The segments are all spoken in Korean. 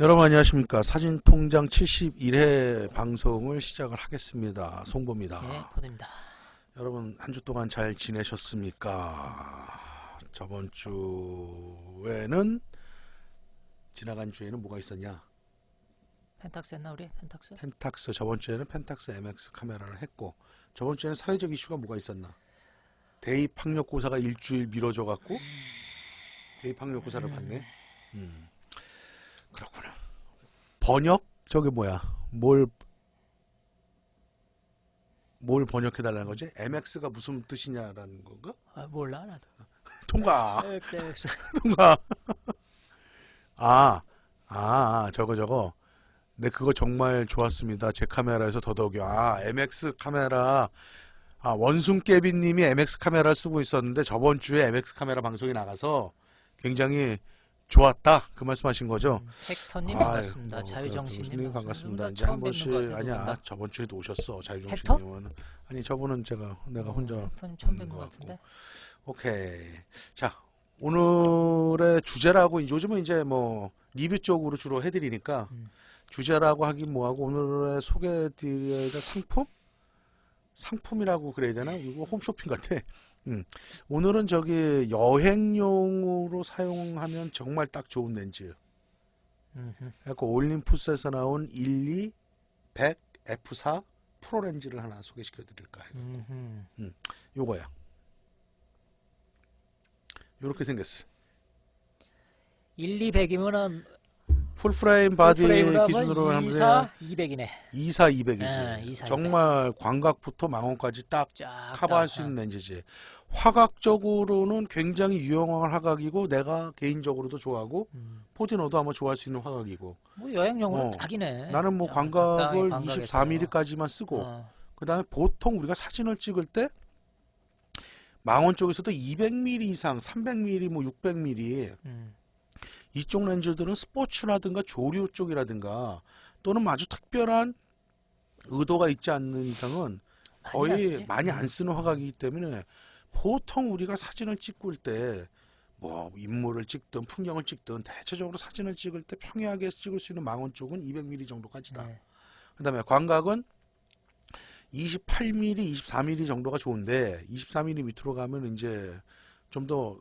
여러분 안녕하십니까. 사진통장 71회 방송을 시작을 하겠습니다. 송보입니다. 예, 포도입니다. 여러분 한 주 동안 잘 지내셨습니까? 저번 주에는 지나간 주에는 뭐가 있었냐? 펜탁스 했나 우리? 펜탁스? 펜탁스, 저번 주에는 펜탁스 MX 카메라를 했고, 저번 주에는 사회적 이슈가 뭐가 있었나? 대입 학력고사가 일주일 미뤄져 갖고 대입 학력고사를 봤네. 그렇구나. 번역? 저게 뭐야? 뭘 번역해달라는 거지? MX가 무슨 뜻이냐라는 건가? 아, 몰라 나도. 통과! 엑스. 통과! 저거. 네, 그거 정말 좋았습니다. 제 카메라에서 더더욱이요. MX 카메라. 원숭깨비님이 MX 카메라를 쓰고 있었는데 저번 주에 MX 카메라 방송이 나가서 굉장히 좋았다. 그 말씀하신 거죠? 헥터님 반갑습니다. 반갑습니다. 자유정신님 반갑습니다. 이제 처음 한 뵙는 번씩 것 같아요. 아니야. 누군가? 저번 주에도 오셨어. 헥터? 자유정신님은. 아니 저분은 내가 혼자 헥터님 처음 뵙는 뵙는 것 것 같은데. 같고. 오케이. 자, 오늘의 주제라고 요즘은 이제 뭐 리뷰 쪽으로 주로 해드리니까 주제라고 하긴 뭐하고 오늘의 소개해드려야 될 상품이라고 그래야 되나? 이거 홈쇼핑 같아. 오늘은 저기 여행용으로 사용하면 정말 딱 좋은 렌즈. 그래서 올림푸스에서 나온 12 100 F4 프로 렌즈를 하나 소개시켜 드릴까 해요. 요거야. 요렇게 생겼어. 1, 200이면은 풀프레임 바디 풀프레임으로 기준으로 하면 하면 2사 200이네. 24 200이지. 24 200. 정말 광각부터 망원까지 딱 쫙 커버할 수 있는 렌즈지. 화각적으로는 굉장히 유용한 화각이고 내가 개인적으로도 좋아하고 포디노도 아마 좋아할 수 있는 화각이고. 뭐 여행용으로 어, 딱이네. 나는 뭐 적당히 광각을 광각에서. 24mm까지만 쓰고 어, 그다음에 보통 우리가 사진을 찍을 때 망원 쪽에서도 200mm 이상, 300mm, 뭐 600mm 이쪽 렌즈들은 스포츠라든가 조류 쪽이라든가 또는 아주 특별한 의도가 있지 않는 이상은 많이 안 거의 쓰지? 많이 안 쓰는 화각이기 때문에 보통 우리가 사진을 찍을 때 뭐 인물을 찍든 풍경을 찍든 대체적으로 사진을 찍을 때 평이하게 찍을 수 있는 망원 쪽은 200mm 정도까지다. 네. 그다음에 광각은 28mm, 24mm 정도가 좋은데 24mm 밑으로 가면 이제 좀 더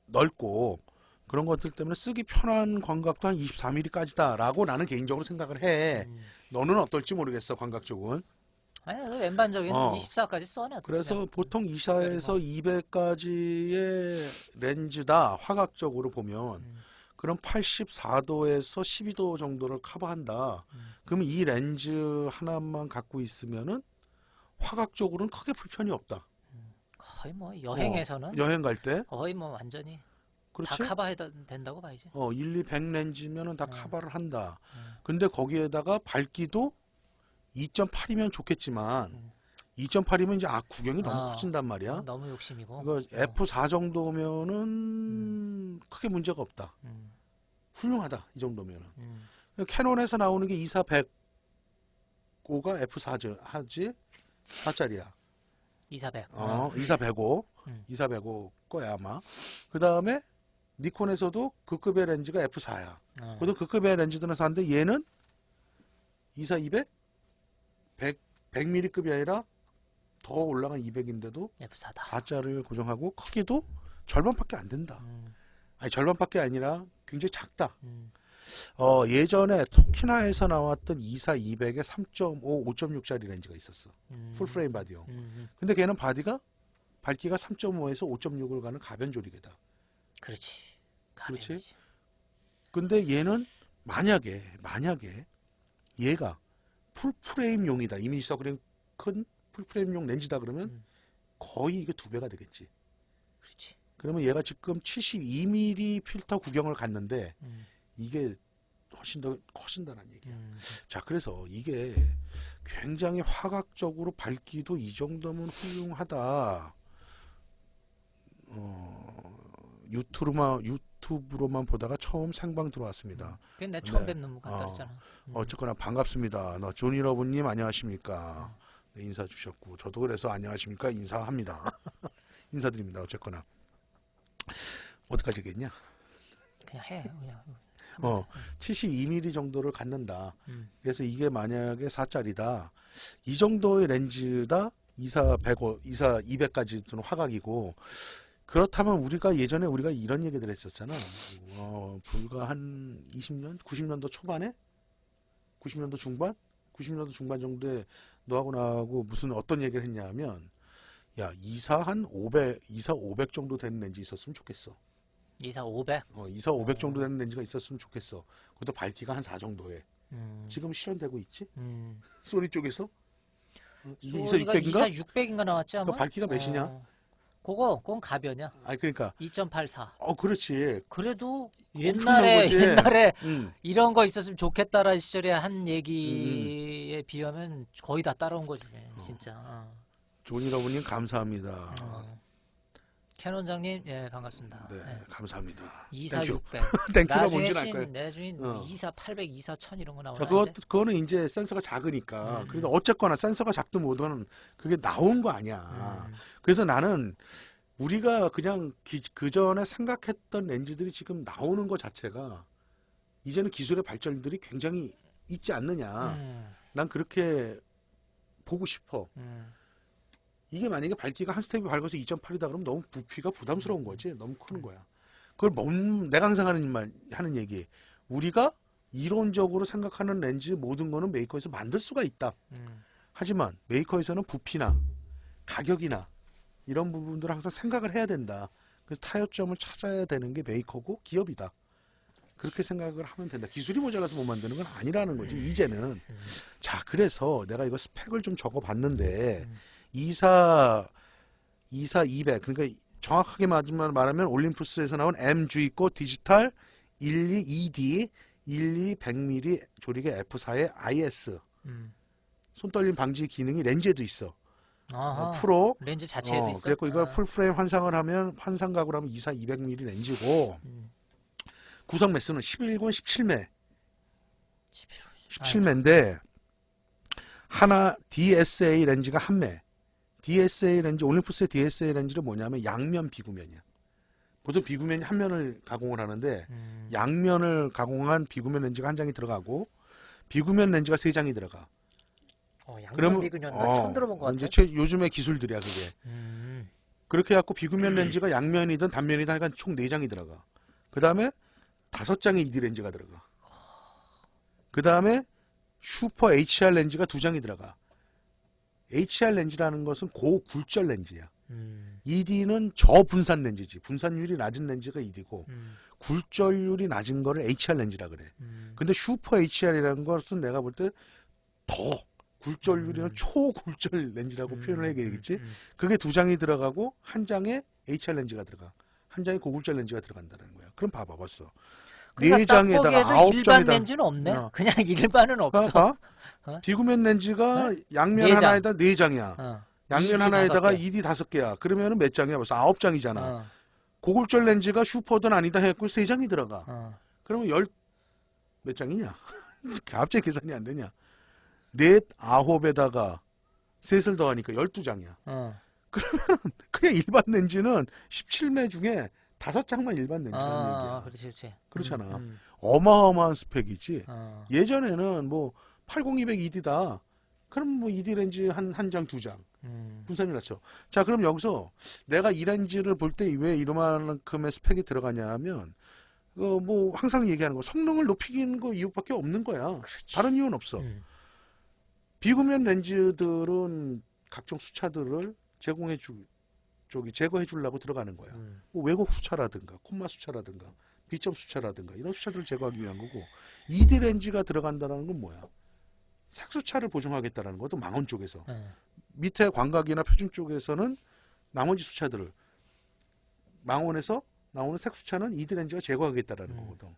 넓고 그런 것들 때문에 쓰기 편한 광각도 한 24mm까지다라고 나는 개인적으로 생각을 해. 너는 어떨지 모르겠어, 광각 쪽은. 아니 나도 웬만적인 어. 24까지 써놔. 그래서 보통 24에서 200까지의 렌즈다, 화각적으로 보면. 그럼 84도에서 12도 정도를 커버한다. 그러면 이 렌즈 하나만 갖고 있으면은 화각적으로는 크게 불편이 없다. 거의 뭐 여행에서는 여행 갈 때. 거의 뭐 완전히 그렇지? 다 커버해야 된다고 봐야지. 1, 2, 100 렌즈면은 다 커버를 한다. 음. 근데 거기에다가 밝기도 2.8이면 좋겠지만 2.8이면 이제 구경이 너무 커진단 말이야. 너무 욕심이고. 이거 F4 정도면은 크게 문제가 없다. 훌륭하다. 이 정도면은. 캐논에서 나오는 게 2400 5가 F4 하지? 4짜리야. 2400. 2405. 2405 거야 아마. 그 다음에 니콘에서도 그 급의 렌즈가 F4야. 보통 그 급의 렌즈들은 사는데 얘는 24-200? 100mm급이 아니라 더 올라간 200인데도 F4다. 4자를 고정하고 크기도 절반밖에 안 된다. 아니 절반밖에 아니라 굉장히 작다. 예전에 토키나에서 나왔던 24-200에 3.5, 5.6짜리 렌즈가 있었어. 풀프레임 바디용. 근데 걔는 바디가 밝기가 3.5에서 5.6을 가는 가변 조리개다. 그렇지. 그렇지? 가변이지. 근데 얘는 만약에 얘가 풀프레임용이다. 이미 있어그린 큰 풀프레임용 렌즈다 그러면 거의 이게 2배가 되겠지. 그렇지. 그러면 얘가 지금 72mm 필터 구경을 갔는데 이게 훨씬 더 커진다는 얘기야. 자, 그래서 이게 굉장히 화각적으로 밝기도 이 정도면 훌륭하다. 유튜브로만 보다가 처음 생방 들어왔습니다. 그게 내 처음 네. 뵙는 분 같다 그랬잖아. 어쨌거나 반갑습니다. 조니러브님 안녕하십니까? 네, 인사 주셨고 저도 그래서 안녕하십니까 인사합니다. 인사드립니다. 어쨌거나 어디까지 얘기했냐? 그냥 해. 그냥. 72mm 정도를 갖는다. 음. 그래서 이게 만약에 4짜리다. 이 정도의 렌즈다. 24 100, 24 200까지는 화각이고 그렇다면 예전에 우리가 이런 얘기들 했었잖아. 불과 한 20년, 90년도 초반에, 90년도 중반, 90년도 중반 정도에 너하고 나하고 무슨 어떤 얘기를 했냐면, 야, 24 500 정도 되는 렌즈 있었으면 좋겠어. 24 500. 24 500 정도 되는 렌즈가 있었으면 좋겠어. 그것도 밝기가 한 4 정도에. 지금 실현되고 있지? 소니 쪽에서? 24 소니가 600인가? 24 600인가 나왔지 아마? 그 밝기가 몇이냐? 그건 가변이야. 아니 그러니까 2.84. 그렇지. 그래도 엄청난 거지. 옛날에 음. 이런 거 있었으면 좋겠다라는 시절에 한 얘기에 비하면 거의 다 따라온 거지, 진짜. 존이러브님 감사합니다. 캐논장님, 예, 반갑습니다. 네, 네. 감사합니다. 24 땡큐. 600. 땡큐가 뭔지는 알 거예요. 나중에 24 800, 24 1000 이런 거 나오나 자, 이제? 그거는 이제 센서가 작으니까. 음. 그래도 어쨌거나 센서가 작든 뭐든 그게 나온 거 아니야. 음. 그래서 나는 우리가 그냥 그 전에 생각했던 렌즈들이 지금 나오는 것 자체가 이제는 기술의 발전들이 굉장히 있지 않느냐. 난 그렇게 보고 싶어. 이게 만약에 밝기가 한 스텝이 밝아서 2.8이다 그러면 너무 부피가 부담스러운 거지. 너무 크는 거야. 그걸 내가 항상 하는 얘기. 우리가 이론적으로 생각하는 렌즈 모든 거는 메이커에서 만들 수가 있다. 하지만 메이커에서는 부피나 가격이나 이런 부분들을 항상 생각을 해야 된다. 그래서 타협점을 찾아야 되는 게 메이커고 기업이다. 그렇게 생각을 하면 된다. 기술이 모자라서 못 만드는 건 아니라는 거지. 이제는. 자, 그래서 내가 이거 스펙을 좀 적어 봤는데 24 200 그러니까 정확하게 말하면 올림푸스에서 나온 MG 있고 디지털 12 ED 12 100mm 조리개 F4의 IS 손떨림 방지 기능이 렌즈에도 있어. 프로 렌즈 자체에도 있어. 그래서 이걸 풀프레임 환상을 하면 환상각으로 하면 24 200mm 렌즈고 구성 매수는 11군 17매 17매인데 하나 DSA 렌즈가 한 매. DSA 렌즈 올림푸스의 DSA 렌즈는 뭐냐면 양면 비구면이야. 보통 비구면이 한 면을 가공을 하는데 양면을 가공한 비구면 렌즈가 한 장이 들어가고 비구면 렌즈가 세 장이 들어가. 양면 비구면 나 처음 들어본 것 같아. 이제 요즘의 기술들이야 그게. 그렇게 해갖고 비구면 렌즈가 양면이든 단면이든 하여간 총 4장이 들어가. 그 다음에 5장의 ED 렌즈가 들어가. 그 다음에 슈퍼 HR 렌즈가 2장이 들어가. HR 렌즈라는 것은 고굴절 렌즈야. ED는 저분산 렌즈지. 분산율이 낮은 렌즈가 ED고 굴절률이 낮은 거를 HR 렌즈라 그래. 근데 슈퍼 HR이라는 것은 내가 볼 때 더 굴절률이는 초굴절 렌즈라고 표현을 해야 되겠지. 그게 2장이 들어가고 한 장에 HR 렌즈가 들어가. 한 장에 고굴절 렌즈가 들어간다는 거야. 그럼 봐봐 벌써. 그러니까 4장에다가 9장에다 일반 렌즈는 없네. 그냥 일반은 없어. 봐. 비구면 렌즈가 양면 4장. 하나에다 4장이야. 양면 ED 하나에다가 5개. ED 5개야. 그러면은 몇 장이야? 벌써 9장이잖아. 고굴절 렌즈가 슈퍼든 아니다 했고 3장이 들어가. 그러면 몇 장이냐? 갑자기 계산이 안 되냐? 4, 9에다가 셋을 더하니까 12장이야. 그러면 그냥 일반 렌즈는 17매 중에 5장만 일반 렌즈라는 얘기야. 그렇지. 그렇잖아. 어마어마한 스펙이지. 예전에는 뭐 80200 ED다. 그럼 뭐 ED 렌즈 한 장, 2장. 분산이 낮죠. 자, 그럼 여기서 내가 이 렌즈를 볼 때 왜 이만큼의 스펙이 들어가냐 하면 뭐 항상 얘기하는 거 성능을 높이는 거 이유밖에 없는 거야. 그렇지. 다른 이유는 없어. 비구면 렌즈들은 각종 수차들을 제거해 주려고 들어가는 거야. 뭐 왜곡 수차라든가 콤마 수차라든가 비점 수차라든가 이런 수차들을 제거하기 위한 거고 ED 렌즈가 들어간다는 건 뭐야? 색수차를 보정하겠다라는 것도 망원 쪽에서 밑에 광각이나 표준 쪽에서는 나머지 수차들을 망원에서 나오는 색수차는 ED 렌즈가 제거하겠다라는 거거든.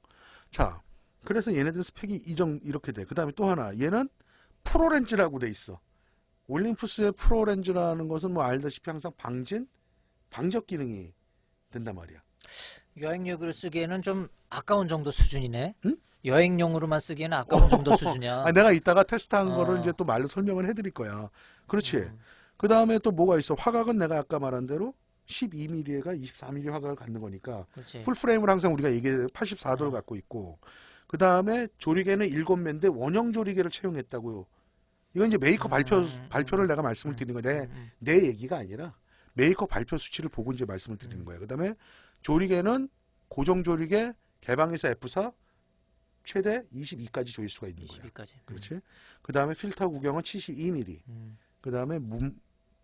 자, 그래서 얘네들 스펙이 이렇게 돼. 그 다음에 또 하나 얘는 프로 렌즈라고 돼 있어. 올림푸스의 프로 렌즈라는 것은 뭐 알다시피 항상 방적 기능이 된단 말이야. 여행용으로 쓰기에는 좀 아까운 정도 수준이네. 응? 여행용으로만 쓰기에는 아까운 정도 수준이야. 내가 이따가 테스트한 거를 이제 또 말로 설명을 해드릴 거야. 그렇지. 그 다음에 또 뭐가 있어? 화각은 내가 아까 말한 대로 12mm가 24mm 화각을 갖는 거니까 그렇지. 풀프레임을 항상 우리가 얘기해 84도를 갖고 있고 그 다음에 조리개는 7매인데 원형 조리개를 채용했다고요. 이건 이제 메이커 발표를 내가 말씀을 드리는 건데 내 얘기가 아니라 메이커 발표 수치를 보고 이제 말씀을 드리는 거예요. 그 다음에 조리개는 고정 조리개 개방에서 F4 최대 22까지 조일 수가 있는 거야. 22까지. 그렇지? 그 다음에 필터 구경은 72mm. 그 다음에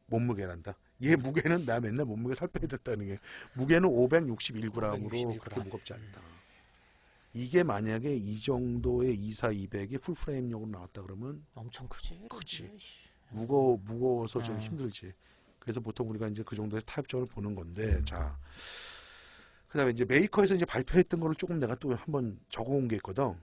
몸무게란다. 얘 무게는 나 맨날 몸무게 살 빼야 됐다는 게 무게는 561g으로 561g. 그렇게 무겁지 않다. 이게 만약에 이 정도의 24200이 풀프레임용으로 나왔다 그러면 엄청 크지. 크지. 씨. 무거워서 좀 아. 힘들지. 그래서 보통 우리가 이제 그 정도의 타협점을 보는 건데 자. 그다음에 이제 메이커에서 이제 발표했던 거를 조금 내가 또 한번 적어온 게 있거든.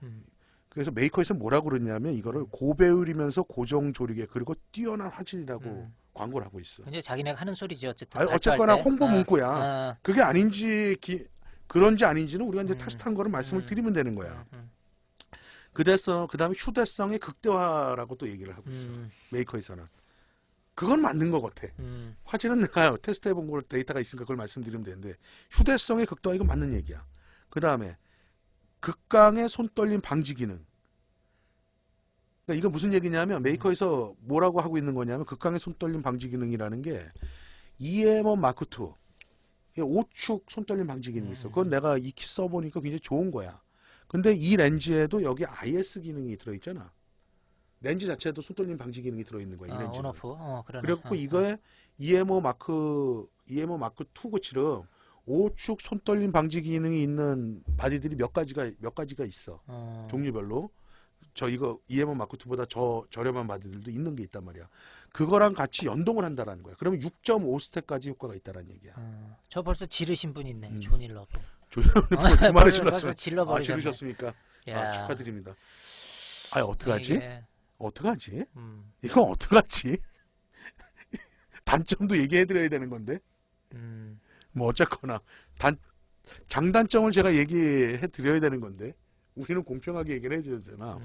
그래서 메이커에서 뭐라고 그러냐면 이거를 고배율이면서 고정 조리개 그리고 뛰어난 화질이라고 광고를 하고 있어. 근데 자기네가 하는 소리지 어쨌든. 아니, 발표할 어쨌거나 때. 홍보 문구야. 아. 그게 아닌지 그런지 아닌지는 우리가 이제 테스트한 거를 말씀을 드리면 되는 거야. 그래서 그다음에 휴대성의 극대화라고 또 얘기를 하고 있어. 메이커에서는 그건 맞는 것 같아. 화질은 내가 테스트해본 걸 데이터가 있으니까 그걸 말씀드리면 되는데 휴대성의 극대화 이거 맞는 얘기야. 그 다음에 극강의 손떨림 방지 기능. 그러니까 이거 무슨 얘기냐면 메이커에서 뭐라고 하고 있는 거냐면 극강의 손떨림 방지 기능이라는 게 EM1 마크 2 5축 손떨림 방지 기능이 있어. 그건 내가 익히 써보니까 굉장히 좋은 거야. 근데 이 렌즈에도 여기 IS 기능이 들어있잖아. 렌즈 자체에도 손떨림 방지 기능이 들어있는 거야. 이 렌즈는. 온오프. 그러네. 그래갖고 이거에 EMO 마크 2 고치름 5축 손떨림 방지 기능이 있는 바디들이 몇 가지가 있어. 종류별로. 저 이거 EMO 마크 2보다 저렴한 바디들도 있는 게 있단 말이야. 그거랑 같이 연동을 한다라는 거야. 그러면 6.5 스택까지 효과가 있다라는 얘기야. 저 벌써 지르신 분 있네. 존일러. 주말에 벌써 질렀어요. 질러버리셨네. 지르셨습니까? 야. 축하드립니다. 어떡하지? 이게, 어떡하지? 이거 어떡하지? 단점도 얘기해드려야 되는 건데. 뭐 어쨌거나 장단점을 제가 얘기해드려야 되는 건데 우리는 공평하게 얘기를 해줘야 되나.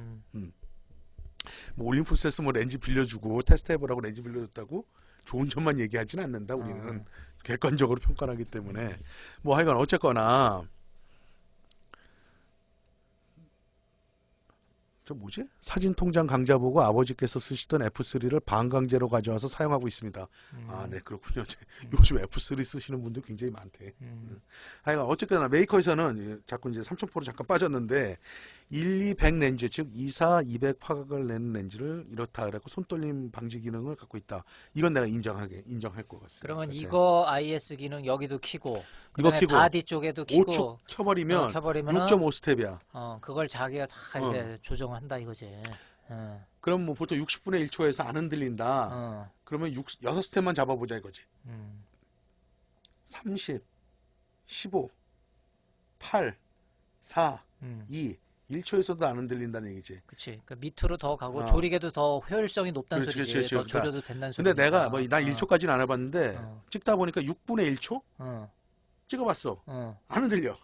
뭐 올림푸스에서 뭐 렌즈 빌려주고 테스트해보라고 렌즈 빌려줬다고 좋은 점만 얘기하지는 않는다. 우리는 객관적으로 평가하기 때문에 뭐 하여간 어쨌거나 저 뭐지? 사진 통장 강좌 보고 아버지께서 쓰시던 F3를 반강제로 가져와서 사용하고 있습니다. 네, 그렇군요. 요즘 F3 쓰시는 분들 굉장히 많대. 하여간 어쨌거나 메이커에서는 자꾸 이제 3000%로 잠깐 빠졌는데 1200 렌즈 즉 24-200 화각을 내는 렌즈를 이렇다 그래고 손떨림 방지 기능을 갖고 있다. 이건 내가 인정할 것 같습니다. 그러면 이거 IS 기능 여기도 키고 이거 그다음에 키고 바디 쪽에도 키고 5축 켜버리면 켜버리면은 6.5 스텝이야. 그걸 자기가 다 이렇게 조정한다 이거지. 그럼 뭐 보통 60분의 1초에서 안 흔들린다. 그러면 6스텝만 잡아보자 이거지. 30, 15, 8, 4, 2, 1초에서도 안 흔들린다는 얘기지. 그렇지. 그러니까 밑으로 더 가고 조리개도 더 효율성이 높다는 그렇지, 소리지. 더 그러니까. 조져도 된다는 소리지. 근데 내가 난 1초까지는 안 해봤는데 찍다 보니까 6분의 1초 찍어봤어. 안 흔들려.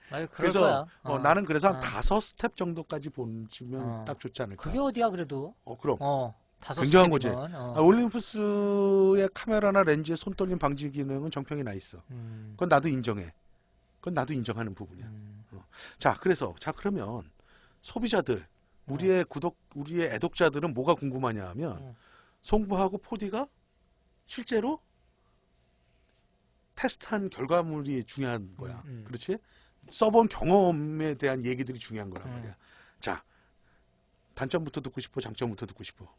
그럴 그래서 거야. 나는 그래서 한 5스텝 정도까지 보시면 딱 좋지 않을까. 그게 어디야 그래도. 그럼. 5 굉장한 거지. 스텝이면, 올림푸스의 카메라나 렌즈의 손떨림 방지 기능은 정평이 나 있어. 그건 나도 인정해. 그건 나도 인정하는 부분이야. 자, 그러면 소비자들, 우리의 애독자들은 뭐가 궁금하냐 하면 송부하고 4D가 실제로 테스트한 결과물이 중요한 거야. 그렇지? 써본 경험에 대한 얘기들이 중요한 거란 말이야. 자, 단점부터 듣고 싶어, 장점부터 듣고 싶어.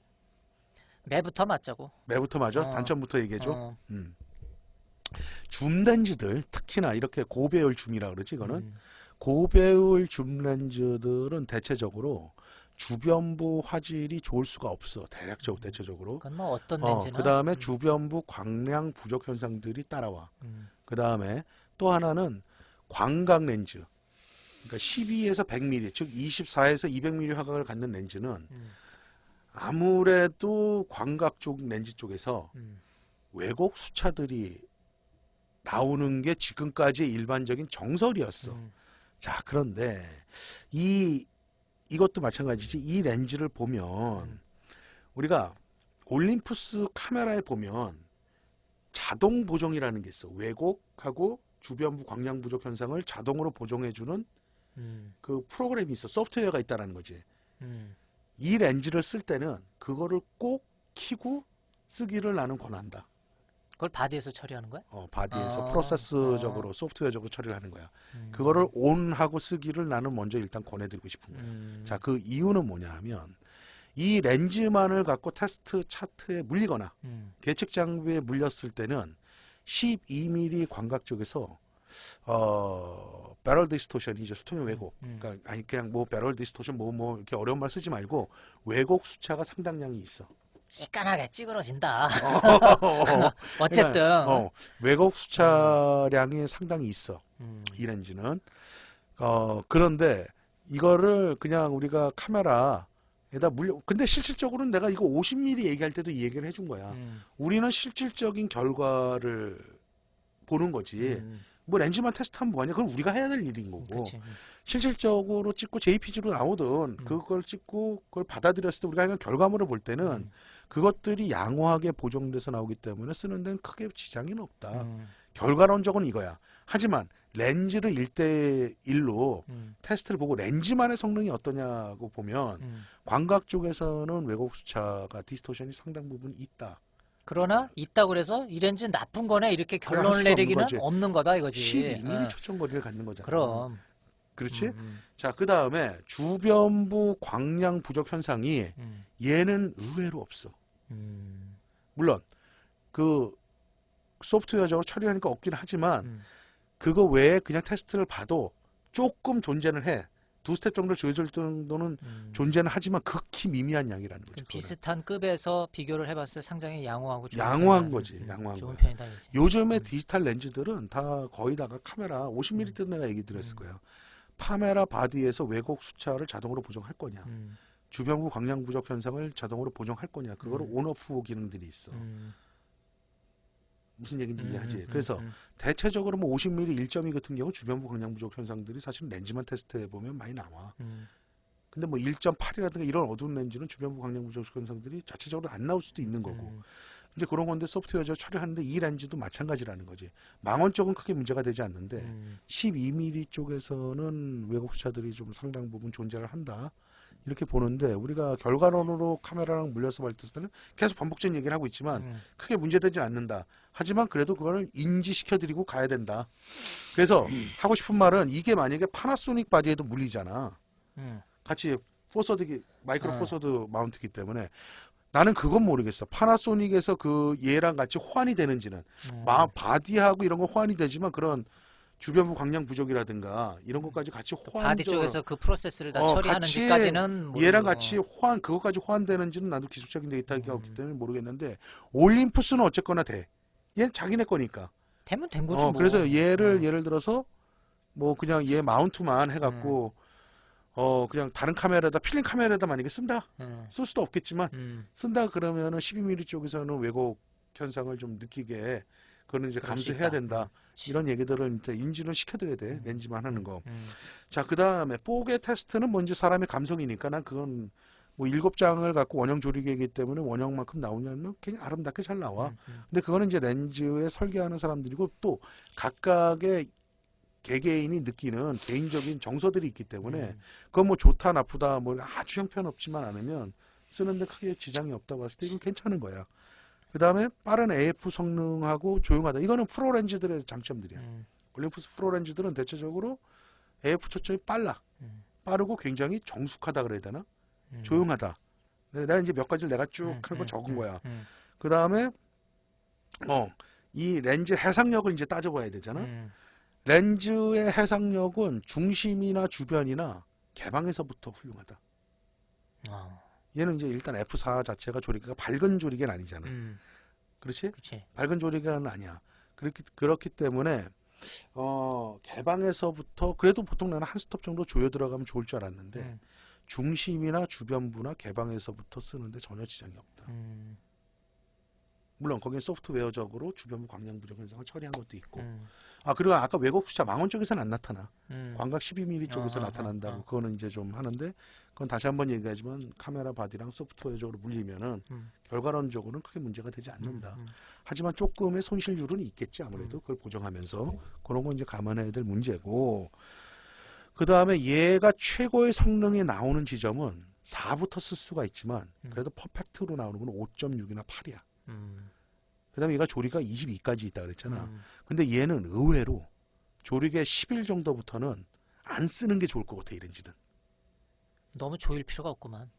매부터 맞자고. 매부터 맞아? 단점부터 얘기해줘. 줌 렌즈들, 특히나 이렇게 고배율 줌이라 그러지, 이거는. 고배율 줌 렌즈들은 대체적으로 주변부 화질이 좋을 수가 없어. 대체적으로. 그건 뭐 어떤 렌즈나. 그 다음에 주변부 광량 부족 현상들이 따라와. 그 다음에 또 하나는 광각 렌즈. 그러니까 12에서 100mm, 즉 24에서 200mm 화각을 갖는 렌즈는 아무래도 광각 쪽 렌즈 쪽에서 왜곡 수차들이 나오는 게 지금까지의 일반적인 정설이었어. 자, 그런데 이것도 마찬가지지. 이 렌즈를 보면 우리가 올림푸스 카메라에 보면 자동 보정이라는 게 있어. 왜곡하고 주변부 광량 부족 현상을 자동으로 보정해주는 그 프로그램이 있어. 소프트웨어가 있다라는 거지. 이 렌즈를 쓸 때는 그거를 꼭 켜고 쓰기를 나는 권한다. 그걸 바디에서 처리하는 거야? 바디에서 아, 프로세스적으로 소프트웨어적으로 처리를 하는 거야. 그거를 온하고 쓰기를 나는 먼저 일단 권해드리고 싶은 거야. 자, 그 이유는 뭐냐 하면 이 렌즈만을 갖고 테스트 차트에 물리거나 계측 장비에 물렸을 때는 12mm 광각 쪽에서 배럴 디스토션이죠. 소통의 왜곡. 그러니까 아니 그냥 뭐 배럴 디스토션 뭐 이렇게 어려운 말 쓰지 말고 왜곡 수차가 상당량이 있어. 찌끈하게 찌그러진다. 그러니까, 어쨌든. 왜곡 수차량이 상당히 있어. 이 렌즈는. 그런데 이거를 그냥 우리가 카메라에다 근데 실질적으로는 내가 이거 50mm 얘기할 때도 이 얘기를 해준 거야. 우리는 실질적인 결과를 보는 거지. 뭐 렌즈만 테스트하면 뭐하냐? 그건 우리가 해야 될 일인 거고. 그치. 실질적으로 찍고 JPG로 나오든 그걸 찍고 그걸 받아들였을 때 우리가 그냥 결과물을 볼 때는 그것들이 양호하게 보정돼서 나오기 때문에 쓰는 데는 크게 지장이 없다. 결과론적은 이거야. 하지만 렌즈를 1대1로 테스트를 보고 렌즈만의 성능이 어떠냐고 보면 광각 쪽에서는 왜곡 수차가 디스토션이 상당 부분 있다. 그러나 있다고 그래서 이 렌즈는 나쁜 거네 이렇게 그래, 할 결론을 수가 없는 내리기는 거지. 없는 거다 이거지. 12mm 초점거리를 갖는 거잖아. 그럼. 그렇지? 자, 그 다음에 주변부 광량 부족 현상이 얘는 의외로 없어. 물론 그 소프트웨어적으로 처리하니까 없긴 하지만 그거 외에 그냥 테스트를 봐도 조금 존재는 해. 두 스텝 정도 조여줄 정도는 존재는 하지만 극히 미미한 양이라는 거죠. 비슷한 급에서 비교를 해봤을 때 상당히 양호하고 좋은 양호한 편이다. 거지. 양호한 좋은 거야. 편이다 이거지. 요즘에 디지털 렌즈들은 다 거의 다가 카메라 50mm 때 내가 얘기 드렸을 거야. 카메라 바디에서 왜곡 수차를 자동으로 보정할 거냐. 주변부 광량 부족 현상을 자동으로 보정할 거냐. 그거를 온오프 기능들이 있어. 무슨 얘기인지 이해하지. 그래서 대체적으로 뭐 50mm 1.2 같은 경우 주변부 광량 부족 현상들이 사실 렌즈만 테스트해 보면 많이 나와. 근데 뭐 1.8이라든가 이런 어두운 렌즈는 주변부 광량 부족 현상들이 자체적으로 안 나올 수도 있는 거고. 이제 그런 건데 소프트웨어적으로 처리하는데 이 렌즈도 마찬가지라는 거지. 망원 쪽은 크게 문제가 되지 않는데 12mm 쪽에서는 왜곡 수차들이 좀 상당 부분 존재를 한다. 이렇게 보는데 우리가 결과론으로 카메라랑 물려서 봤을 때는 계속 반복적인 얘기를 하고 있지만 크게 문제되지 않는다. 하지만 그래도 그거를 인지시켜드리고 가야 된다. 그래서 하고 싶은 말은 이게 만약에 파나소닉 바디에도 물리잖아. 같이 마이크로 포서드 마운트이기 때문에 나는 그건 모르겠어. 파나소닉에서 그 얘랑 같이 호환이 되는지는 바디하고 이런 거 호환이 되지만 그런 주변부 광량 부족이라든가 이런 것까지 같이 바디 쪽에서 그 프로세스를 다 같이 처리하는지까지는 얘랑 같이 그것까지 호환되는지는 나도 기술적인 데이터가 없기 때문에 모르겠는데 올림푸스는 어쨌거나 돼. 얘는 자기네 거니까. 되면 된 거지 뭐. 그래서 예를 들어서 뭐 그냥 얘 마운트만 해갖고 그냥 다른 카메라에다 필름 카메라에다 만약에 쓴다. 쓸 수도 없겠지만 쓴다 그러면은 12mm 쪽에서는 왜곡 현상을 좀 느끼게 그거는 이제 감수해야 된다. 이런 얘기들을 이제 인지를 시켜드려야 돼. 렌즈만 하는 거. 자, 그 다음에 뽀개 테스트는 뭔지 사람의 감성이니까 난 그건 뭐 7장을 갖고 원형 조리개이기 때문에 원형만큼 나오냐면 그냥 아름답게 잘 나와. 근데 그거는 이제 렌즈에 설계하는 사람들이고 또 각각의 개개인이 느끼는 개인적인 정서들이 있기 때문에 그건 뭐 좋다 나쁘다 뭐 아주 형편없지만 않으면 쓰는데 크게 지장이 없다고 봤을 때 이건 괜찮은 거야. 그 다음에 빠른 AF 성능하고 조용하다. 이거는 프로 렌즈들의 장점들이야. 올림푸스 프로 렌즈들은 대체적으로 AF 초점이 빠르고 굉장히 정숙하다 그래야 되나? 조용하다. 내가 이제 몇 가지를 내가 쭉 한 거 적은 거야. 그 다음에 이 렌즈 해상력을 이제 따져봐야 되잖아. 렌즈의 해상력은 중심이나 주변이나 개방에서부터 훌륭하다. 얘는 이제 일단 F4 자체가 조리개가 밝은 조리개는 아니잖아. 그렇지? 그치. 밝은 조리개는 아니야. 그렇기 때문에 개방에서부터 그래도 보통 나는 한 스톱 정도 조여 들어가면 좋을 줄 알았는데 중심이나 주변부나 개방에서부터 쓰는데 전혀 지장이 없다. 물론 거기는 소프트웨어적으로 주변부 광량 부족 현상을 처리한 것도 있고. 음. 아 그리고 아까 외곽 수차 망원 쪽에서는 안 나타나. 음. 광각 12mm 쪽에서 어, 어, 나타난다고. 어. 그거는 이제 좀 하는데 그건 다시 한번 얘기하지만 카메라 바디랑 소프트웨어적으로 물리면은 결과론적으로는 크게 문제가 되지 않는다. 하지만 조금의 손실률은 있겠지 아무래도 그걸 보정하면서 그런 건 이제 감안해야 될 문제고. 그 다음에 얘가 최고의 성능이 나오는 지점은 4부터 쓸 수가 있지만 그래도 퍼펙트로 나오는 건 5.6이나 8이야. 그 다음에 얘가 조리가 22까지 있다 그랬잖아. 근데 얘는 의외로 조리개 10일 정도부터는 안 쓰는 게 좋을 것 같아 이 렌즈는. 너무 조일 필요가 없구만.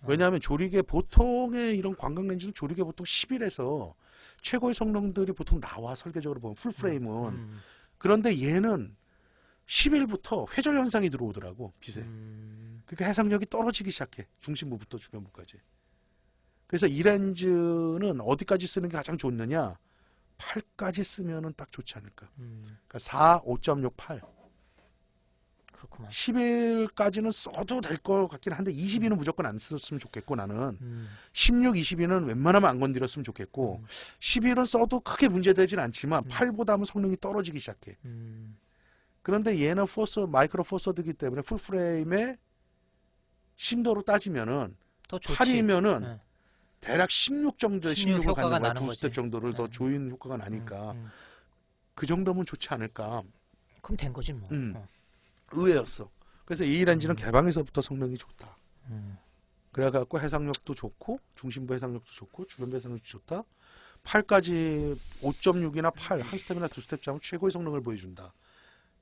왜냐하면 조리개 보통의 이런 광각 렌즈는 조리개 보통 10일에서 최고의 성능들이 보통 나와 설계적으로 보면 풀프레임은. 그런데 얘는 10일부터 회절 현상이 들어오더라고 빛에. 그러니까 해상력이 떨어지기 시작해 중심부부터 주변부까지. 그래서 이 렌즈는 어디까지 쓰는 게 가장 좋느냐 8까지 쓰면은 딱 좋지 않을까. 그러니까 4, 5.6, 8 그렇구만. 11까지는 써도 될 것 같긴 한데 22는 무조건 안 썼으면 좋겠고 나는 16, 22는 웬만하면 안 건드렸으면 좋겠고 11은 써도 크게 문제되진 않지만 8보다는 성능이 떨어지기 시작해. 그런데 얘는 마이크로 포서드이기 때문에 풀프레임의 심도로 따지면은 더 좋지. 8이면은 네. 대략 16 정도의 16 16을 효과가 갖는 거야. 나는 두 거지. 스텝 정도를 더 네. 조인 효과가 나니까 그 정도면 좋지 않을까. 그럼 된 거지 뭐. 의외였어. 그래서 이 렌즈는 개방에서부터 성능이 좋다. 그래갖고 해상력도 좋고 중심부 해상력도 좋고 주변부 해상력도 좋다. 8까지 5.6이나 8 한 스텝이나 두 스텝 잡으면 최고의 성능을 보여준다.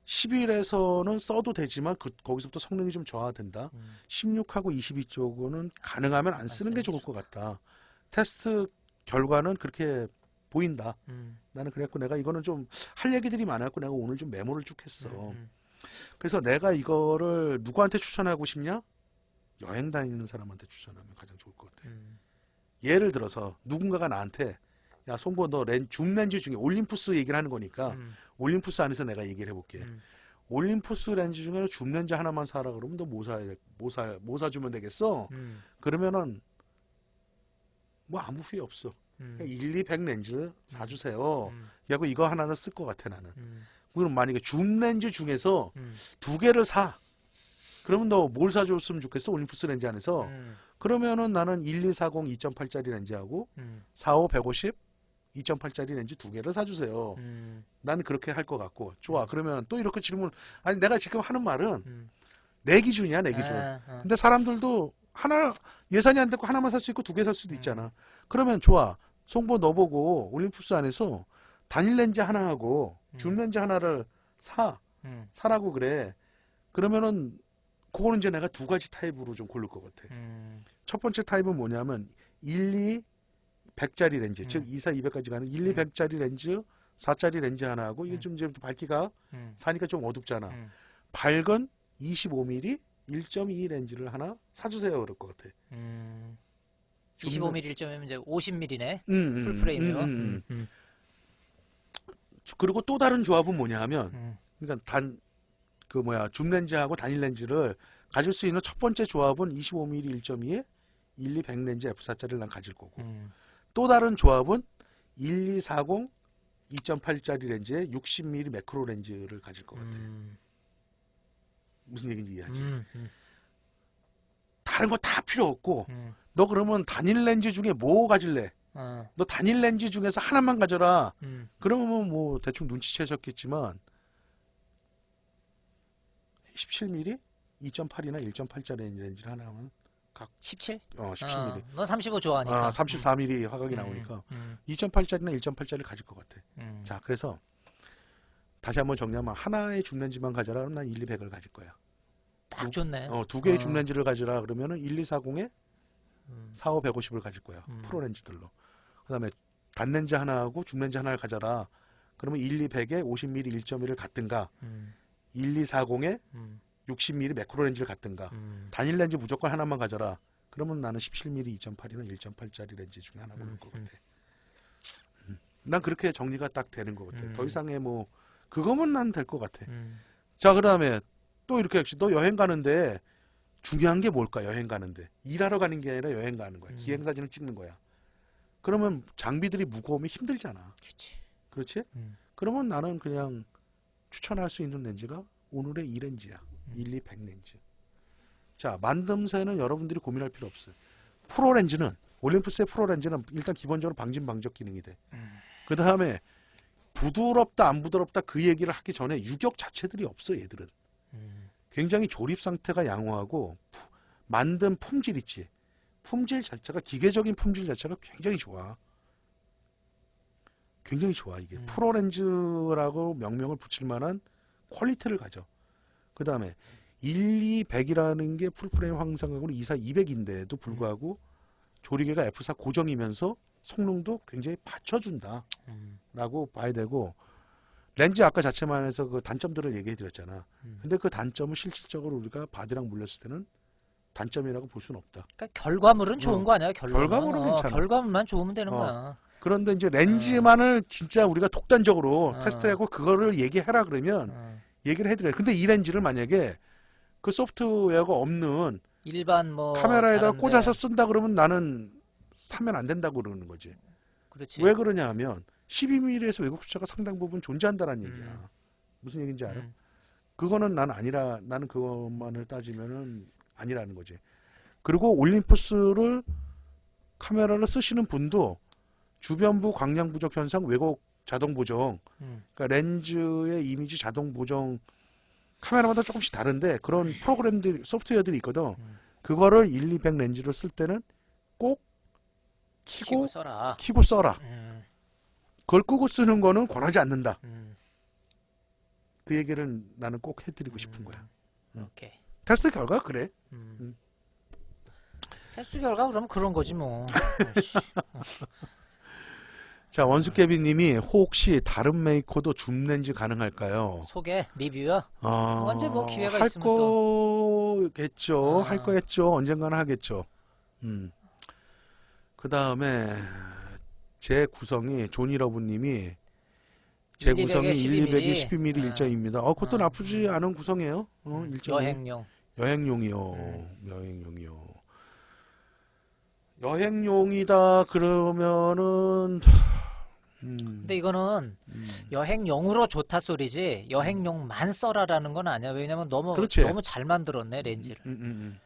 11에서는 써도 되지만 거기서부터 성능이 좀 저하된다. 16하고 22 쪽은 가능하면 안 쓰는 게 좋을 것 같다. 테스트 결과는 그렇게 보인다. 나는 그랬고 내가 이거는 좀 할 얘기들이 많았고 내가 오늘 좀 메모를 쭉 했어. 그래서 내가 이거를 누구한테 추천하고 싶냐? 여행 다니는 사람한테 추천하면 가장 좋을 것 같아. 예를 들어서 누군가가 나한테 야 송보 너 줌 렌즈 중에 올림푸스 얘기를 하는 거니까 올림푸스 안에서 내가 얘기를 해볼게. 올림푸스 렌즈 중에는 줌 렌즈 하나만 사라 그러면 너 뭐 사주면 되겠어? 그러면은 뭐 아무 후회 없어. 그냥 1, 2, 100 렌즈 사주세요. 그리고 이거 하나는 쓸 것 같아 나는. 그럼 만약에 줌 렌즈 중에서 두 개를 사. 그러면 너 뭘 사줬으면 좋겠어? 올림푸스 렌즈 안에서. 그러면은 나는 1240 2.8짜리 렌즈하고 45 150 2.8짜리 렌즈 두 개를 사주세요. 나는 그렇게 할 것 같고. 좋아. 그러면 또 이렇게 질문. 아니 내가 지금 하는 말은 내 기준이야 내 기준. 근데 사람들도 하나 예산이 안 되고 하나만 살 수 있고 두 개 살 수도 있잖아. 그러면 좋아. 송보 너 보고 올림푸스 안에서 단일 렌즈 하나 하고 줌 렌즈 하나를 사라고 그래. 그러면은 그거는 이제 내가 두 가지 타입으로 좀 고를 것 같아. 첫 번째 타입은 뭐냐면 1, 2, 100짜리 렌즈, 즉 2, 4, 200까지 가는 1, 2, 100짜리 렌즈, 4짜리 렌즈 하나 하고 이게 좀 이제 밝기가 사니까 좀 어둡잖아. 밝은 25mm 1.2 렌즈를 하나 사주세요 그럴 것 같아. 25mm 1.5면 이제 50mm네. 풀프레임이요. 그리고 또 다른 조합은 뭐냐 하면 그러니까 줌 렌즈하고 단일 렌즈를 가질 수 있는 첫 번째 조합은 25mm 1.2에 1, 2, 100 렌즈 f4짜리를 난 가질 거고 또 다른 조합은 1, 2, 40 2.8짜리 렌즈에 60mm 매크로 렌즈를 가질 것 같아. 무슨 얘기인지 이해하지? 다른 거 다 필요 없고 너 그러면 단일 렌즈 중에 뭐 가질래? 너 단일 렌즈 중에서 하나만 가져라. 그러면 뭐 대충 눈치채셨겠지만 17mm 2.8이나 1.8짜리 렌즈를 하나 하면 각 17? 17mm. 너 35 좋아하니까. 34mm 화각이 나오니까 2.8짜리나 1.8짜리를 가질 것 같아. 자, 그래서 다시 한번 정리하면 하나의 줌 렌즈만 가져라 그러면 난 1, 2, 100을 가질 거야. 딱 좋네. 두 개의 줌 렌즈를 가져라 그러면은 1, 2, 40에 45, 150을 가질 거야. 프로 렌즈들로. 그다음에 단 렌즈 하나하고 줌 렌즈 하나를 가져라. 그러면 1, 2, 100에 50mm 1.1을 갖든가 1, 2, 40에 60mm 매크로 렌즈를 갖든가 단일 렌즈 무조건 하나만 가져라. 그러면 나는 17mm 2.8이나 1.8짜리 렌즈 중에 하나 고를 것 같아. 난 그렇게 정리가 딱 되는 것 같아. 더 이상의 뭐 그거면 난 될 것 같아. 자, 그다음에 또 이렇게 역시 너 여행 가는데 중요한 게 뭘까? 여행 가는데 일하러 가는 게 아니라 여행 가는 거야. 기행 사진을 찍는 거야. 그러면 장비들이 무거우면 힘들잖아. 그치. 그렇지? 음. 그러면 나는 그냥 추천할 수 있는 렌즈가 오늘의 이 렌즈야. 1200 렌즈. 자, 만듦새는 여러분들이 고민할 필요 없어요. 프로 렌즈는, 올림푸스의 프로 렌즈는 일단 기본적으로 방진 방적 기능이 돼. 그 다음에 부드럽다 안 부드럽다 그 얘기를 하기 전에 유격 자체들이 없어 얘들은. 굉장히 조립 상태가 양호하고 만든 품질 있지. 품질 자체가 기계적인 품질 자체가 굉장히 좋아. 굉장히 좋아 이게. 프로 렌즈라고 명명을 붙일 만한 퀄리티를 가져. 그 다음에 1200이라는 게 풀프레임 황상각으로 24200인데도 불구하고 조리개가 F4 고정이면서 성능도 굉장히 받쳐준다 라고 봐야 되고, 렌즈 아까 자체만 해서 그 단점들을 얘기해 드렸잖아. 근데 그 단점은 실질적으로 우리가 바디랑 물렸을 때는 단점이라고 볼 수는 없다. 그러니까 결과물은 좋은 거 아니야? 결과물은 괜찮아. 결과물만 좋으면 되는 거야. 그런데 이제 렌즈만을 진짜 우리가 독단적으로 테스트하고 그거를 얘기해라 그러면 얘기를 해드려요. 근데 이 렌즈를 만약에 그 소프트웨어가 없는 일반 뭐 카메라에다 다른데. 꽂아서 쓴다 그러면 나는 사면 안 된다고 그러는 거지. 그렇지. 왜 그러냐 하면 12mm에서 왜곡 수치가 상당 부분 존재한다는 얘기야. 무슨 얘기인지 알아? 그거는 난 아니라, 나는 그것만을 따지면은 아니라는 거지. 그리고 올림푸스를 카메라를 쓰시는 분도 주변부 광량 부족 현상, 왜곡 자동 보정, 그러니까 렌즈의 이미지 자동 보정, 카메라마다 조금씩 다른데 그런 프로그램들, 소프트웨어들이 있거든. 그거를 1200 렌즈를 쓸 때는 꼭 키고 써라. 키고 써라. 그걸 끄고 쓰는 거는 권하지 않는다. 그 얘기를 나는 꼭 해드리고 싶은 거야. 오케이. 테스트 결과 그래. 테스트 결과 그러면 그런 거지 뭐. 아이씨. 자, 원수깨비님이 혹시 다른 메이커도 줌 렌즈 가능할까요? 소개 리뷰요. 언제 뭐 기회가 할 있으면 또. 거겠죠. 할 거겠죠. 언젠가는 하겠죠. 그 다음에 제 구성이 존이러브님이 제 구성이 1200이 12mm 1.2입니다. 그것도 나쁘지 않은 구성이에요. 1.2. 여행용. 여행용이요. 여행용이요. 여행용이다 그러면은 근데 이거는 여행용으로 좋다 소리지 여행용만 써라라는 건 아니야. 왜냐면 너무 그렇지. 너무 잘 만들었네 렌즈를.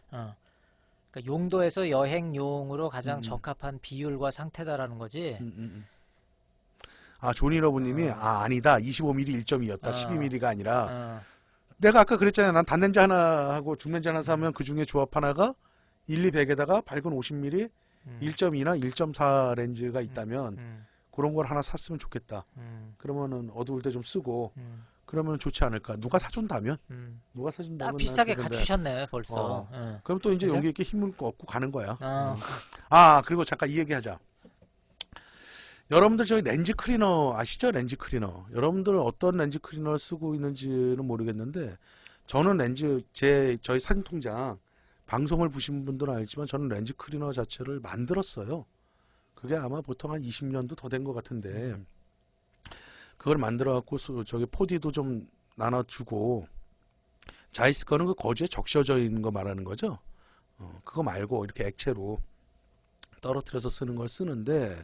그러니까 용도에서 여행용으로 가장 적합한 비율과 상태다라는 거지. 아, 존이러브님이 아니다 25mm 1.2였다 12mm가 아니라 어. 내가 아까 그랬잖아요. 난 단렌즈 하나 하고 줌렌즈 하나 사면 그 중에 조합 하나가 1200에다가 밝은 50mm 1.2나 1.4 렌즈가 있다면 그런 걸 하나 샀으면 좋겠다. 그러면은 어두울 때 좀 쓰고 그러면 좋지 않을까. 누가 사준다면 누가 사준다면 딱 비슷하게 그건데. 갖추셨네 벌써. 그럼 또 이제 그죠? 용기 있게 힘을 얻고 가는 거야. 어. 그리고 잠깐 이 얘기하자. 여러분들 저희 렌즈 클리너 아시죠? 렌즈 클리너. 여러분들 어떤 렌즈 클리너를 쓰고 있는지는 모르겠는데 저는 저희 사진 통장 방송을 보신 분들은 알지만 저는 렌즈 클리너 자체를 만들었어요. 그게 아마 보통 한 20년도 더 된 것 같은데 그걸 만들어 갖고 저기 포디도 좀 나눠주고 자이스 거는 그 거즈에 적셔져 있는 거 말하는 거죠. 그거 말고 이렇게 액체로 떨어뜨려서 쓰는 걸 쓰는데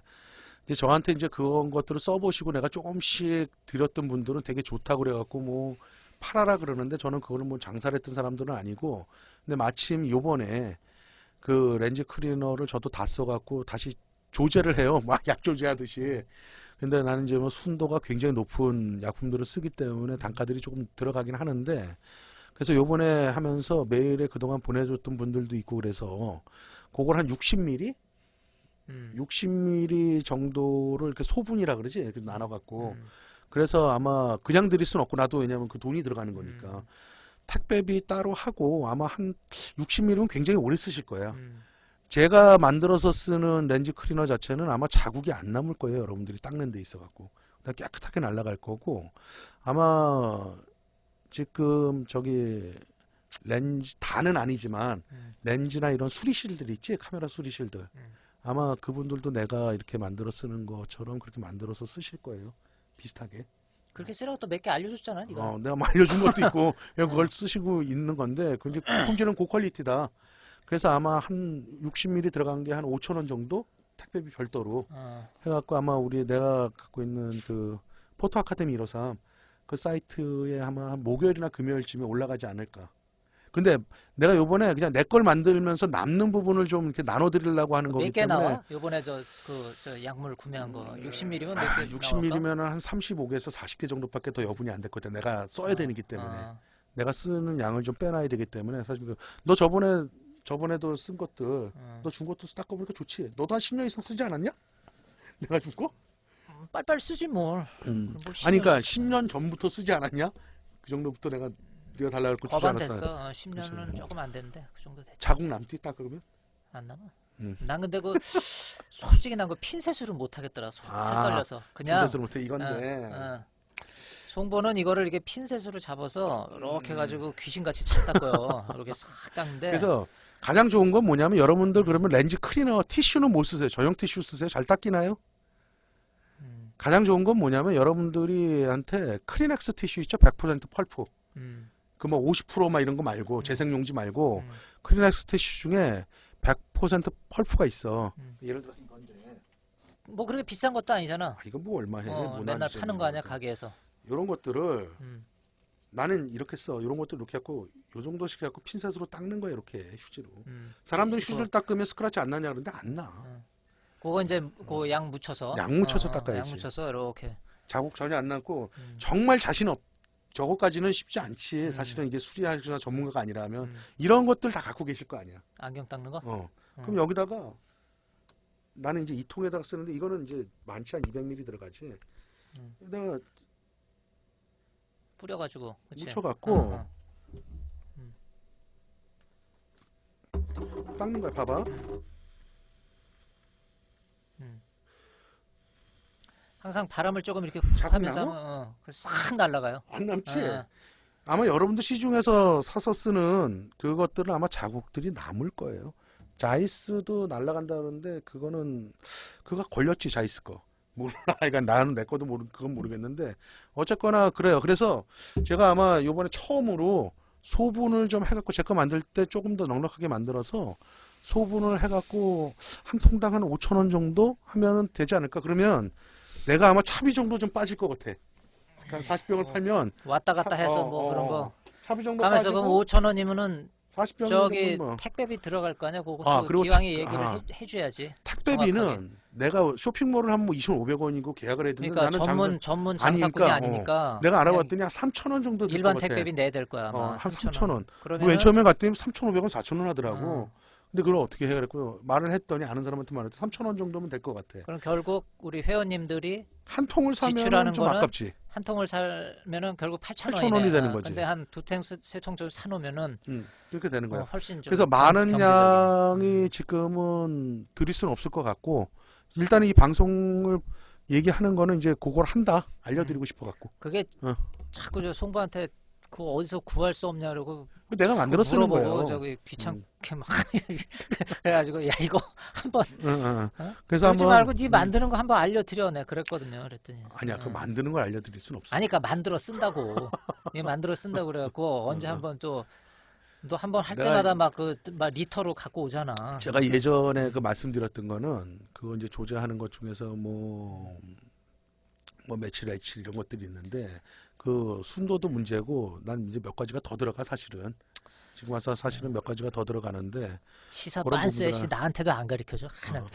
이제 저한테 이제 그런 것들을 써보시고 내가 조금씩 드렸던 분들은 되게 좋다고 그래갖고 뭐 팔아라 그러는데 저는 그거를 뭐 장사를 했던 사람들은 아니고 근데 마침 요번에 그 렌즈 클리너를 저도 다 써갖고 다시 조제를 해요. 막 약 조제하듯이. 근데 나는 이제 뭐 순도가 굉장히 높은 약품들을 쓰기 때문에 단가들이 조금 들어가긴 하는데 그래서 요번에 하면서 메일에 그동안 보내줬던 분들도 있고 그래서 그걸 한 60mm? 60mm 정도를 이렇게 소분이라 그러지? 이렇게 나눠갖고. 그래서 아마 그냥 드릴 순 없고 나도 왜냐면 그 돈이 들어가는 거니까. 택배비 따로 하고 아마 한 60mm면 굉장히 오래 쓰실 거예요. 제가 만들어서 쓰는 렌즈 클리너 자체는 아마 자국이 안 남을 거예요. 여러분들이 닦는 데 있어갖고. 깨끗하게 날아갈 거고 아마 지금 저기 렌즈 다는 아니지만 렌즈나 이런 수리실들 있지? 카메라 수리실들. 아마 그분들도 내가 이렇게 만들어 쓰는 것처럼 그렇게 만들어서 쓰실 거예요. 비슷하게. 그렇게 쓰라고 또 몇 개 알려줬잖아 네가. 내가 뭐 알려준 것도 있고 그걸 쓰시고 있는 건데 품질은 고퀄리티다. 그래서 아마 한 60mm 들어간 게 한 5,000원 정도 택배비 별도로 어. 해갖고 아마 내가 갖고 있는 그 포토 아카데미 153 그 사이트에 아마 한 목요일이나 금요일쯤에 올라가지 않을까. 근데 내가 요번에 그냥 내 걸 만들면서 남는 부분을 좀 이렇게 나눠드리려고 하는 거기 몇 개 때문에 나와? 요번에 저 약물 구매한 거 60mm면 몇 개 나올까? 60mm면 한 35개에서 40개 정도밖에 더 여분이 안 됐거든. 내가 써야 되기 때문에. 내가 쓰는 양을 좀 빼놔야 되기 때문에 사실 너 저번에도 쓴 것들 너 준 것도 딱 보니까 좋지. 너도 한 10년 이상 쓰지 않았냐? 내가 준 거? 빨리빨리 쓰지 뭘. 아니 그러니까 10년 전부터 쓰지 않았냐? 그 정도부터 네가 달라고 할 거 주지 거반 않았어. 됐어. 10년은 조금 안 됐는데 그 정도 됐지. 자국 남지 딱 그러면? 안 남아. 음. 난 근데 솔직히 난 그 핀셋으로 못 하겠더라. 살 떨려서. 그냥 핀셋으로 못해 이건데. 송보는 이거를 이렇게 핀셋으로 잡아서 이렇게 해가지고 귀신같이 잘 닦아요. 이렇게 싹 닦는데. 그래서 가장 좋은 건 뭐냐면 여러분들 그러면 렌즈 클리너 티슈는 못 쓰세요. 전용 티슈 쓰세요. 잘 닦이나요? 가장 좋은 건 뭐냐면 여러분들이한테 크리넥스 티슈 있죠? 100% 펄프. 그 뭐 50%막 이런 거 말고 재생용지 말고 크리넥스 티슈 중에 100% 펄프가 있어. 예를 들어서 이건데. 뭐 그렇게 비싼 것도 아니잖아. 이건 뭐 얼마 해? 맨날 파는 거 아니야 가게에서. 이런 것들을 나는 이렇게 써. 이런 것들 이렇게 해갖고 요 정도씩 해갖고 핀셋으로 닦는 거야 이렇게 휴지로. 사람들이 휴지를 닦으면 스크래치 안 나냐 그러는데 안 나. 그거 이제 그 양 묻혀서. 양 묻혀서 닦아야지. 양 묻혀서 이렇게. 자국 전혀 안 남고 정말 자신 저거까지는 쉽지 않지. 사실은 이게 수리하거나 전문가가 아니라면 이런 것들 다 갖고 계실 거 아니야. 안경 닦는 거? 그럼 여기다가 나는 이제 이 통에다가 쓰는데 이거는 이제 많지 한 200ml 들어가지. 여기다가 뿌려가지고 그치? 묻혀갖고 닦는 거야. 봐봐. 항상 바람을 조금 이렇게 자국 하면서 나무? 하면 싹 날아가요. 안 남지. 아마 여러분들 시중에서 사서 쓰는 그것들은 아마 자국들이 남을 거예요. 자이스도 날아간다는데 그거 걸렸지 자이스 거. 몰라. 그러니까 나는 내 거도 그건 모르겠는데 어쨌거나 그래요. 그래서 제가 아마 요번에 처음으로 소분을 좀 해갖고 제 거 만들 때 조금 더 넉넉하게 만들어서 소분을 해갖고 한 통당 한 5,000원 정도 하면 되지 않을까. 그러면 내가 아마 차비 정도 좀 빠질 것 같아. 그러니까 40병을 팔면 왔다 갔다 해서 뭐 그런 거. 차비 정도 가면서 빠지고 그럼 5,000원이면은 40병 저기 뭐. 택배비 들어갈 거 아니야? 그것도 그리고 기왕에 얘기를 해줘야지. 택배비는 정확하게. 내가 쇼핑몰을 하면 뭐 2,500원이고 계약을 해야 되는데 그러니까 나는 전문 장사꾼이 아니니까. 내가 알아봤더니 한 3,000원 정도 들 일반 것 같아. 택배비 내야 될 거야. 아마. 한 3,000원. 그러면 맨 처음에 갔더니 3,500원, 4,000원 하더라고. 근데 그걸 어떻게 해 그랬고 말을 했더니 아는 사람한테 말했더니 3,000원 정도면 될 것 같아. 그럼 결국 우리 회원님들이 한 통을 사면 지출하는 좀 거는 아깝지. 한 통을 사면은 결국 8,000원이 되는 거지. 근데 한 두 통, 세 통 정도 사놓으면은 그렇게 되는 거야. 훨씬 좀 그래서 많은 경제적이네. 양이 지금은 드릴 수는 없을 것 같고 일단 이 방송을 얘기하는 거는 이제 그걸 한다 알려드리고 싶어 갖고. 그게 자꾸 저 송부한테 그거 어디서 구할 수 없냐 그러고 내가 만들어 쓰는 물어보고 거예요. 저기 귀찮게 막 그래가지고 야 이거 한번 그래서 그러지 한번 말고 네 만드는 거 한번 알려드려 내가 그랬거든요. 그랬더니 아니야 그 만드는 걸 알려드릴 수는 없어. 아니까 만들어 쓴다고 네 만들어 쓴다고 그래갖고 언제 한번 또 너 한번 할 때마다 막 리터로 갖고 오잖아. 제가 예전에 그 말씀드렸던 거는 그거 이제 조제하는 것 중에서 뭐 며칠 이런 것들이 있는데 그 순도도 문제고 난 이제 몇 가지가 더 들어가 사실은. 지금 와서 사실은 몇 가지가 더 들어가는데 시사 그런 만셋이 나한테도 안 가르쳐줘 하나.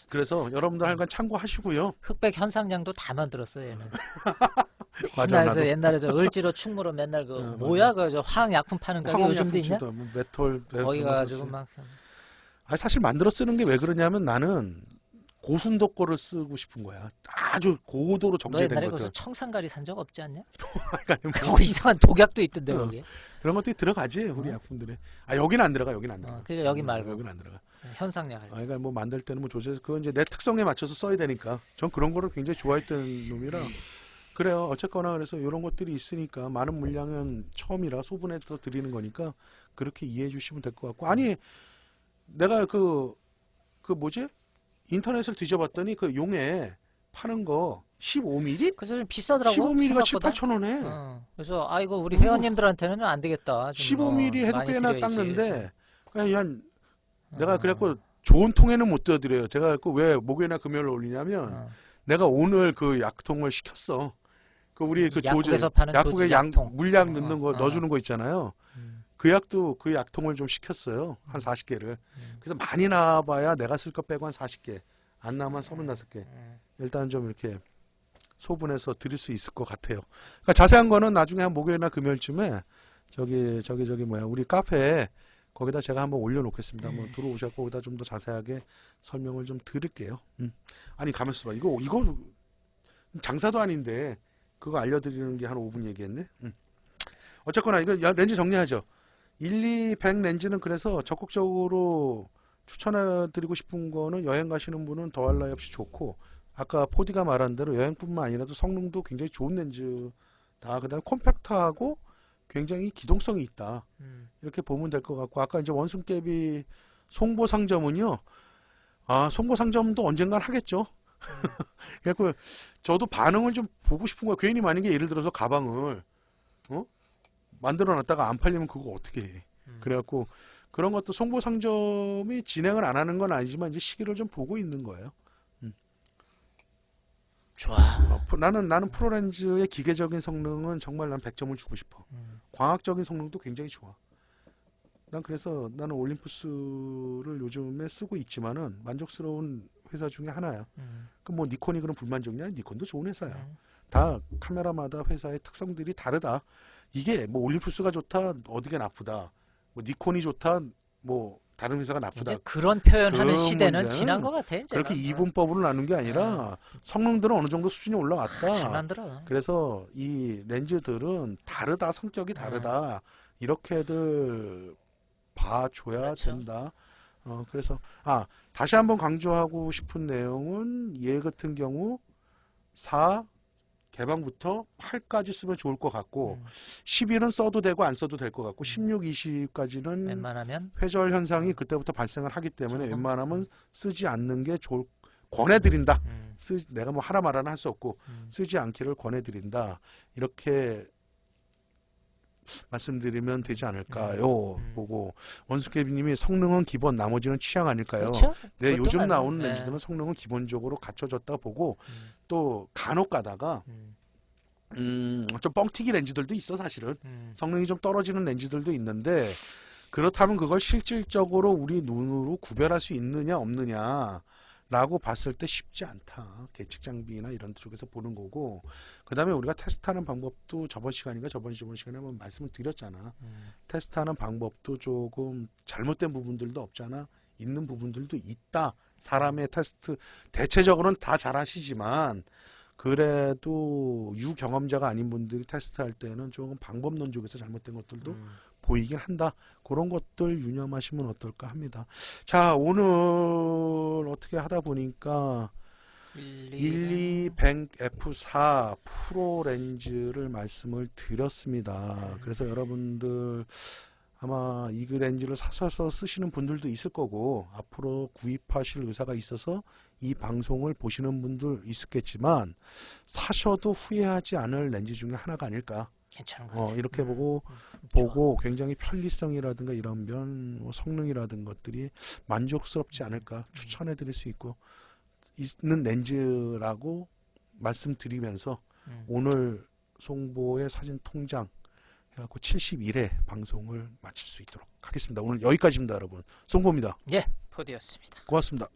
그래서 여러분들 하여간 참고하시고요. 흑백 현상량도 다 만들었어 얘는. 맞아, 나도. 옛날에 저 을지로 충무로 맨날 뭐야 그 저 화학약품 파는 가게 요즘도 있냐? 뭐 메톨 거기 가가지고 막 사실 만들어 쓰는 게 왜 그러냐면 나는 고순도 거를 쓰고 싶은 거야. 아주 고도로 너 정제된 옛날에 것들. 거기서 청산가리 산 적 없지 않냐? 뭐 그거 이상한 독약도 있던데 거기. 그런 것들이 들어가지 우리 약품들에. 여기는 안 들어가. 여기는 안 들어가. 그러니까 여기 말고 여기는 안 들어가. 현상약. 그러니까 뭐 만들 때는 뭐 조제 그건 이제 내 특성에 맞춰서 써야 되니까. 전 그런 거를 굉장히 좋아했던 놈이라. 그래요. 어쨌거나 그래서 이런 것들이 있으니까 많은 물량은 처음이라 소분해서 드리는 거니까 그렇게 이해해 주시면 될 것 같고. 아니 내가 그 뭐지? 인터넷을 뒤져봤더니 그 용에 파는 거 15mm? 그래서 좀 비싸더라고. 15mm가 7, 생각보다. 8,000원에. 그래서 이거 우리 회원님들한테는 안 되겠다. 좀 15mm 해도 많이 꽤나 드려야지. 닦는데 그냥 내가 그래갖고 좋은 통에는 못 띄워드려요. 제가 왜 목요일이나 금요일 올리냐면 어. 내가 오늘 그 약통을 시켰어. 그 우리 그 약국에서 파는 약국에 약통. 물약 넣는 거 넣어주는 거 있잖아요. 음. 그 약도 그 약통을 좀 시켰어요. 한 40개를. 그래서 많이 나와봐야 내가 쓸 거 빼고 한 40개. 안 나오면 35개. 일단 좀 이렇게 소분해서 드릴 수 있을 것 같아요. 그러니까 자세한 거는 나중에 한 목요일이나 금요일쯤에 저기 뭐야 우리 카페에 거기다 제가 한번 올려놓겠습니다. 한번 들어오셔서 거기다 좀 더 자세하게 설명을 좀 드릴게요. 아니 가만있어 봐. 이거 장사도 아닌데 그거 알려드리는 게 한 5분 얘기했네. 어쨌거나 이거 렌즈 정리하죠. 1,200 렌즈는 그래서 적극적으로 추천해드리고 싶은 거는 여행 가시는 분은 더할 나위 없이 좋고 아까 포디가 말한 대로 여행뿐만 아니라도 성능도 굉장히 좋은 렌즈다. 그다음에 콤팩트하고 굉장히 기동성이 있다. 이렇게 보면 될 것 같고 아까 이제 원숭깨비 송보 상점은요. 아 송보 상점도 언젠간 하겠죠. 그래서 저도 반응을 좀 보고 싶은 거예요. 괜히 만약에 예를 들어서 가방을 만들어 놨다가 안 팔리면 그거 어떻게 해. 그래갖고 그런 것도 송보 상점이 진행을 안 하는 건 아니지만 이제 시기를 좀 보고 있는 거예요. 좋아. 나는 프로렌즈의 기계적인 성능은 정말 난 100점을 주고 싶어. 광학적인 성능도 굉장히 좋아. 난 그래서 나는 올림푸스를 요즘에 쓰고 있지만은 만족스러운 회사 중에 하나야. 그 뭐 니콘이 그런 불만족이냐? 니콘도 좋은 회사야. 다 카메라마다 회사의 특성들이 다르다. 이게 뭐 올림푸스가 좋다, 어디가 나쁘다. 뭐 니콘이 좋다, 뭐 다른 회사가 나쁘다. 이제 그런 표현하는 그 시대는 문제는 지난 것 같아. 이제는. 그렇게 이분법으로 나눈 게 아니라 성능들은 어느 정도 수준이 잘 올라왔다. 만들어. 그래서 이 렌즈들은 다르다, 성격이 다르다. 이렇게들 봐줘야 그렇죠. 된다. 그래서 다시 한번 강조하고 싶은 내용은 얘 같은 경우 4 개방부터 8까지 쓰면 좋을 것 같고 11은 써도 되고 안 써도 될 것 같고 16, 20까지는 웬만하면 회절 현상이 그때부터 발생을 하기 때문에 웬만하면 쓰지 않는 게 권해드린다. 내가 뭐 하나 말하나 할 수 없고 쓰지 않기를 권해드린다. 이렇게 말씀드리면 되지 않을까요? 보고 원수케비님이 성능은 기본, 나머지는 취향 아닐까요? 그렇죠? 네, 그것도 요즘 맞네. 나오는 네. 렌즈들은 성능은 기본적으로 갖춰졌다 보고 또 간혹 가다가 좀 뻥튀기 렌즈들도 있어 사실은. 성능이 좀 떨어지는 렌즈들도 있는데 그렇다면 그걸 실질적으로 우리 눈으로 구별할 수 있느냐 없느냐 라고 봤을 때 쉽지 않다. 계측 장비나 이런 쪽에서 보는 거고 그 다음에 우리가 테스트하는 방법도 저번 시간에 한번 말씀을 드렸잖아. 테스트하는 방법도 조금 잘못된 부분들도 없잖아. 있는 부분들도 있다. 사람의 테스트 대체적으로는 다 잘하시지만 그래도 유경험자가 아닌 분들이 테스트할 때는 조금 방법론적에서 잘못된 것들도 보이긴 한다. 그런 것들 유념하시면 어떨까 합니다. 자, 오늘 어떻게 하다 보니까 1,200F4 프로 렌즈를 말씀을 드렸습니다. 그래서 여러분들 아마 이 렌즈를 사서 쓰시는 분들도 있을 거고 앞으로 구입하실 의사가 있어서 이 방송을 보시는 분들 있겠지만 사셔도 후회하지 않을 렌즈 중에 하나가 아닐까. 괜찮은 것 같아. 이렇게 보고 굉장히 편리성이라든가 이런 성능이라든 것들이 만족스럽지 않을까 추천해 드릴 수 있는 렌즈라고 말씀드리면서 오늘 송보의 사진 통장 해갖고 71회 방송을 마칠 수 있도록 하겠습니다. 오늘 여기까지입니다, 여러분. 송보입니다. 예, 포디였습니다. 고맙습니다.